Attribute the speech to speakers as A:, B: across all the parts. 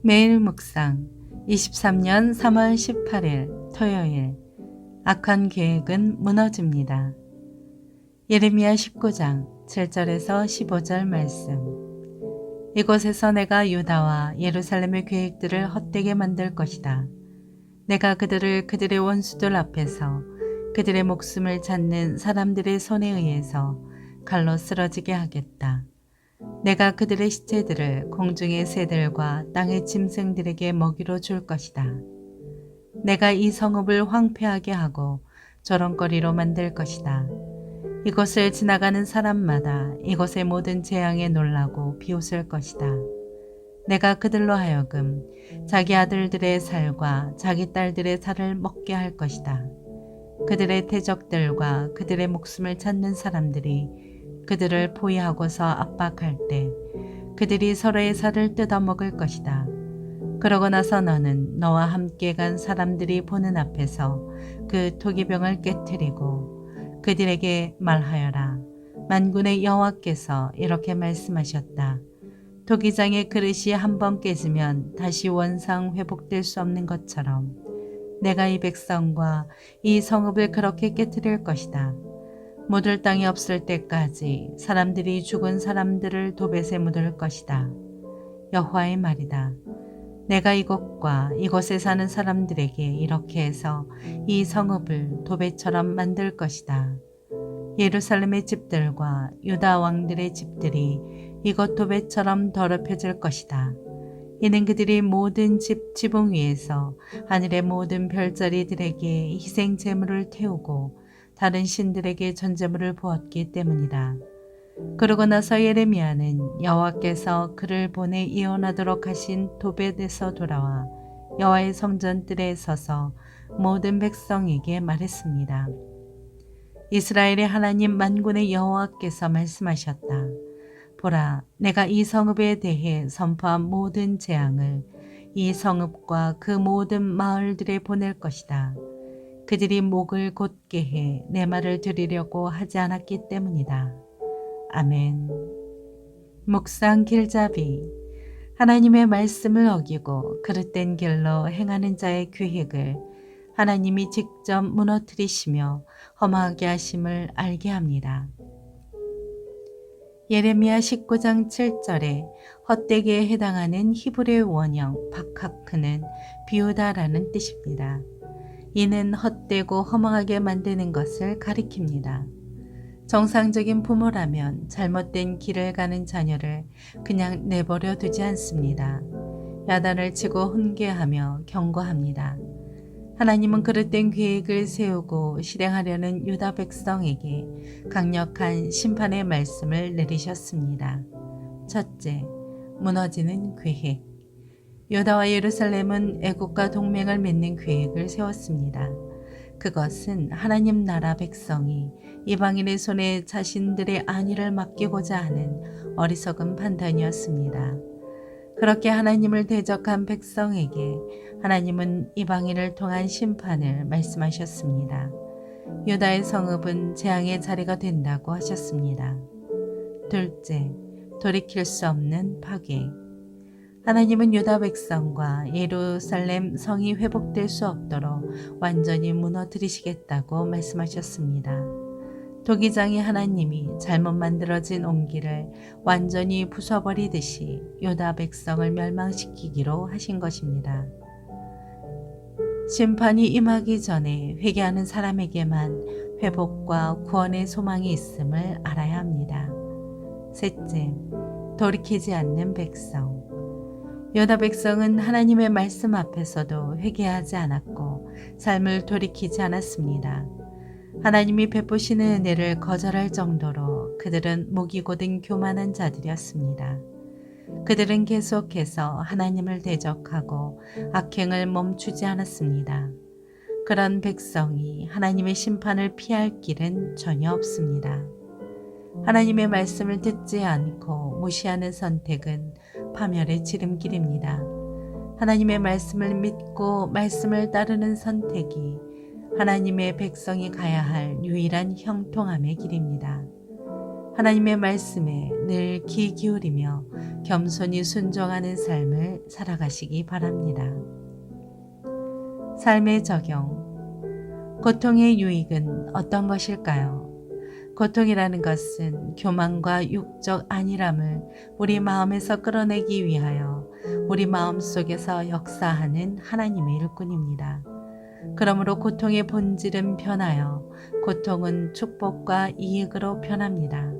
A: 매일 묵상 23년 3월 18일 토요일. 악한 계획은 무너집니다. 예레미야 19장 7절에서 15절 말씀. 이곳에서 내가 유다와 예루살렘의 계획들을 헛되게 만들 것이다. 내가 그들을 그들의 원수들 앞에서 그들의 목숨을 찾는 사람들의 손에 의해서 칼로 쓰러지게 하겠다. 내가 그들의 시체들을 공중의 새들과 땅의 짐승들에게 먹이로 줄 것이다. 내가 이 성읍을 황폐하게 하고 조롱거리로 만들 것이다. 이곳을 지나가는 사람마다 이곳의 모든 재앙에 놀라고 비웃을 것이다. 내가 그들로 하여금 자기 아들들의 살과 자기 딸들의 살을 먹게 할 것이다. 그들의 대적들과 그들의 목숨을 찾는 사람들이 그들을 포위하고서 압박할 때 그들이 서로의 살을 뜯어먹을 것이다. 그러고 나서 너는 너와 함께 간 사람들이 보는 앞에서 그 토기병을 깨뜨리고 그들에게 말하여라. 만군의 여호와께서 이렇게 말씀하셨다. 토기장의 그릇이 한번 깨지면 다시 원상 회복될 수 없는 것처럼 내가 이 백성과 이 성읍을 그렇게 깨뜨릴 것이다. 묻을 땅이 없을 때까지 사람들이 죽은 사람들을 도벳에 묻을 것이다. 여호와의 말이다. 내가 이곳과 이곳에 사는 사람들에게 이렇게 해서 이 성읍을 도벳처럼 만들 것이다. 예루살렘의 집들과 유다 왕들의 집들이 이곳 도벳처럼 더럽혀질 것이다. 이는 그들이 모든 집 지붕 위에서 하늘의 모든 별자리들에게 희생 제물을 태우고 다른 신들에게 전제물을 부었기 때문이다. 그러고 나서 예레미야는 여호와께서 그를 보내 예언하도록 하신 도벳에서 돌아와 여호와의 성전뜰에 서서 모든 백성에게 말했습니다. 이스라엘의 하나님 만군의 여호와께서 말씀하셨다. 보라, 내가 이 성읍에 대해 선포한 모든 재앙을 이 성읍과 그 모든 마을들에 보낼 것이다. 그들이 목을 곧게 해 내 말을 들으려고 하지 않았기 때문이다. 아멘. 묵상 길잡이. 하나님의 말씀을 어기고 그릇된 길로 행하는 자의 계획을 하나님이 직접 무너뜨리시며 험하게 하심을 알게 합니다. 예레미야 19장 7절에 헛되게 해당하는 히브리어 원형 바카크는 비우다라는 뜻입니다. 이는 헛되고 허망하게 만드는 것을 가리킵니다. 정상적인 부모라면 잘못된 길을 가는 자녀를 그냥 내버려 두지 않습니다. 야단을 치고 훈계하며 경고합니다. 하나님은 그릇된 계획을 세우고 실행하려는 유다 백성에게 강력한 심판의 말씀을 내리셨습니다. 첫째, 무너지는 계획. 유다와 예루살렘은 애국과 동맹을 맺는 계획을 세웠습니다. 그것은 하나님 나라 백성이 이방인의 손에 자신들의 안위를 맡기고자 하는 어리석은 판단이었습니다. 그렇게 하나님을 대적한 백성에게 하나님은 이방인을 통한 심판을 말씀하셨습니다. 유다의 성읍은 재앙의 자리가 된다고 하셨습니다. 둘째, 돌이킬 수 없는 파괴. 하나님은 유다 백성과 예루살렘 성이 회복될 수 없도록 완전히 무너뜨리시겠다고 말씀하셨습니다. 토기장이 하나님이 잘못 만들어진 옹기를 완전히 부숴버리듯이 유다 백성을 멸망시키기로 하신 것입니다. 심판이 임하기 전에 회개하는 사람에게만 회복과 구원의 소망이 있음을 알아야 합니다. 셋째, 돌이키지 않는 백성. 유다 백성은 하나님의 말씀 앞에서도 회개하지 않았고 삶을 돌이키지 않았습니다. 하나님이 베푸시는 은혜를 거절할 정도로 그들은 목이 곧은 교만한 자들이었습니다. 그들은 계속해서 하나님을 대적하고 악행을 멈추지 않았습니다. 그런 백성이 하나님의 심판을 피할 길은 전혀 없습니다. 하나님의 말씀을 듣지 않고 무시하는 선택은 파멸의 지름길입니다. 하나님의 말씀을 믿고 말씀을 따르는 선택이 하나님의 백성이 가야 할 유일한 형통함의 길입니다. 하나님의 말씀에 늘 귀 기울이며 겸손히 순종하는 삶을 살아가시기 바랍니다. 삶의 적용. 고통의 유익은 어떤 것일까요? 고통이라는 것은 교만과 육적 안일함을 우리 마음에서 끌어내기 위하여 우리 마음 속에서 역사하는 하나님의 일꾼입니다. 그러므로 고통의 본질은 변하여 고통은 축복과 이익으로 변합니다.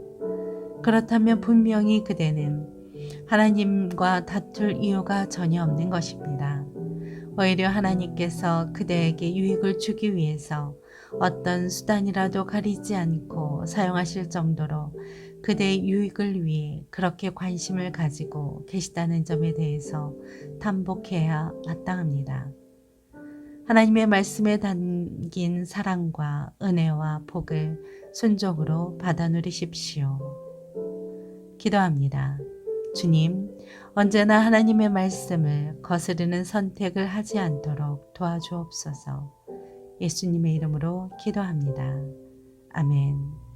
A: 그렇다면 분명히 그대는 하나님과 다툴 이유가 전혀 없는 것입니다. 오히려 하나님께서 그대에게 유익을 주기 위해서 어떤 수단이라도 가리지 않고 사용하실 정도로 그대의 유익을 위해 그렇게 관심을 가지고 계시다는 점에 대해서 탐복해야 마땅합니다. 하나님의 말씀에 담긴 사랑과 은혜와 복을 순종으로 받아 누리십시오. 기도합니다. 주님, 언제나 하나님의 말씀을 거스르는 선택을 하지 않도록 도와주옵소서. 예수님의 이름으로 기도합니다. 아멘.